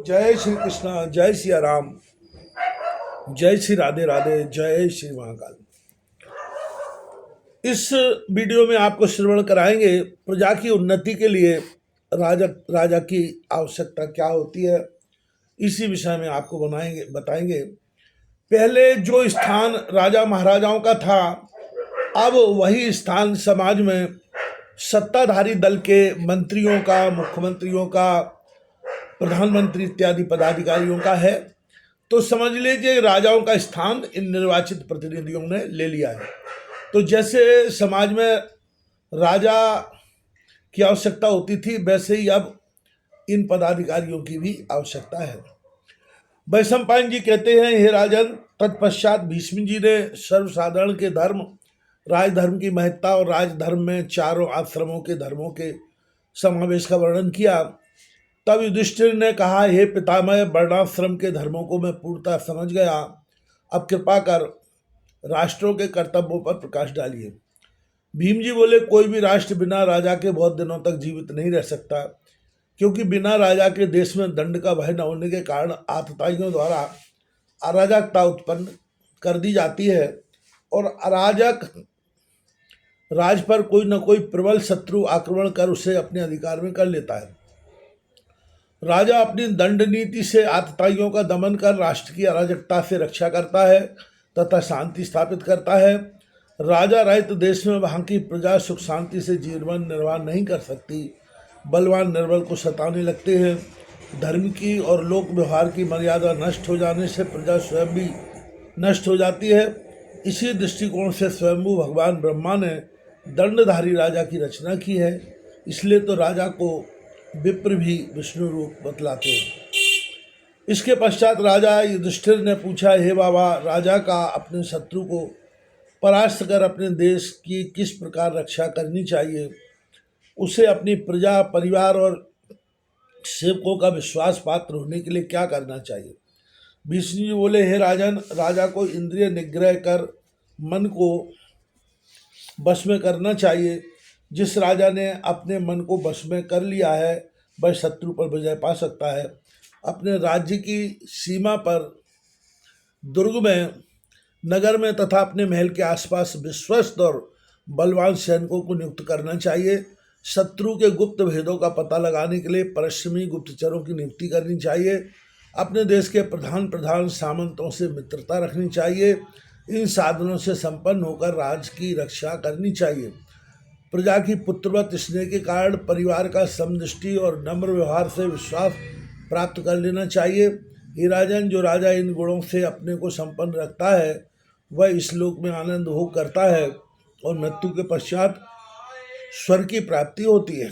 जय श्री कृष्णा, जय सिया राम, जय श्री राधे राधे, जय श्री महाकाल। इस वीडियो में आपको श्रवण कराएंगे प्रजा की उन्नति के लिए राजा राजा की आवश्यकता क्या होती है। इसी विषय में आपको बताएंगे। पहले जो स्थान राजा महाराजाओं का था, अब वही स्थान समाज में सत्ताधारी दल के मंत्रियों का, मुख्यमंत्रियों का, प्रधानमंत्री इत्यादि पदाधिकारियों का है। तो समझ लीजिए राजाओं का स्थान इन निर्वाचित प्रतिनिधियों ने ले लिया है। तो जैसे समाज में राजा की आवश्यकता होती थी, वैसे ही अब इन पदाधिकारियों की भी आवश्यकता है। वैशंपायन जी कहते हैं, हे राजन, तत्पश्चात भीष्म जी ने सर्वसाधारण के धर्म, राजधर्म की महत्ता और राजधर्म में चारों आश्रमों के धर्मों के समावेश का वर्णन किया। तब युधिष्ठिर ने कहा, हे पितामह, वर्णाश्रम के धर्मों को मैं पूर्णतः समझ गया। अब कृपा कर राष्ट्रों के कर्तव्यों पर प्रकाश डालिए। भीम जी बोले, कोई भी राष्ट्र बिना राजा के बहुत दिनों तक जीवित नहीं रह सकता, क्योंकि बिना राजा के देश में दंड का भय न होने के कारण आतताइयों द्वारा अराजकता उत्पन्न कर दी जाती है और अराजक राज पर कोई न कोई प्रबल शत्रु आक्रमण कर उसे अपने अधिकार में कर लेता है। राजा अपनी दंड नीति से आतताइयों का दमन कर राष्ट्र की अराजकता से रक्षा करता है तथा शांति स्थापित करता है। राजा रहित देश में वहाँ की प्रजा सुख शांति से जीवन निर्वाह नहीं कर सकती। बलवान निर्बल को सताने लगते हैं। धर्म की और लोक व्यवहार की मर्यादा नष्ट हो जाने से प्रजा स्वयं भी नष्ट हो जाती है। इसी दृष्टिकोण से स्वयंभू भगवान ब्रह्मा ने दंडधारी राजा की रचना की है। इसलिए तो राजा को विप्र भी विष्णु रूप बतलाते हैं। इसके पश्चात राजा युधिष्ठिर ने पूछा, हे बाबा, राजा का अपने शत्रु को परास्त कर अपने देश की किस प्रकार रक्षा करनी चाहिए? उसे अपनी प्रजा, परिवार और सेवकों का विश्वास पात्र होने के लिए क्या करना चाहिए? विष्णु जी बोले, हे राजन, राजा को इंद्रिय निग्रह कर मन को वश में करना चाहिए। जिस राजा ने अपने मन को वश में कर लिया है, वह शत्रु पर विजय पा सकता है। अपने राज्य की सीमा पर, दुर्ग में, नगर में तथा अपने महल के आसपास विश्वस्त और बलवान सैनिकों को नियुक्त करना चाहिए। शत्रु के गुप्त भेदों का पता लगाने के लिए परिश्रमी गुप्तचरों की नियुक्ति करनी चाहिए। अपने देश के प्रधान सामंतों से मित्रता रखनी चाहिए। इन साधनों से संपन्न होकर राज्य की रक्षा करनी चाहिए। प्रजा की पुत्रवत स्नेह के कारण परिवार का समदृष्टि और नम्र व्यवहार से विश्वास प्राप्त कर लेना चाहिए। हे राजन, जो राजा इन गुणों से अपने को संपन्न रखता है, वह इस लोक में आनंद भोग करता है और मृत्यु के पश्चात स्वर्ग की प्राप्ति होती है।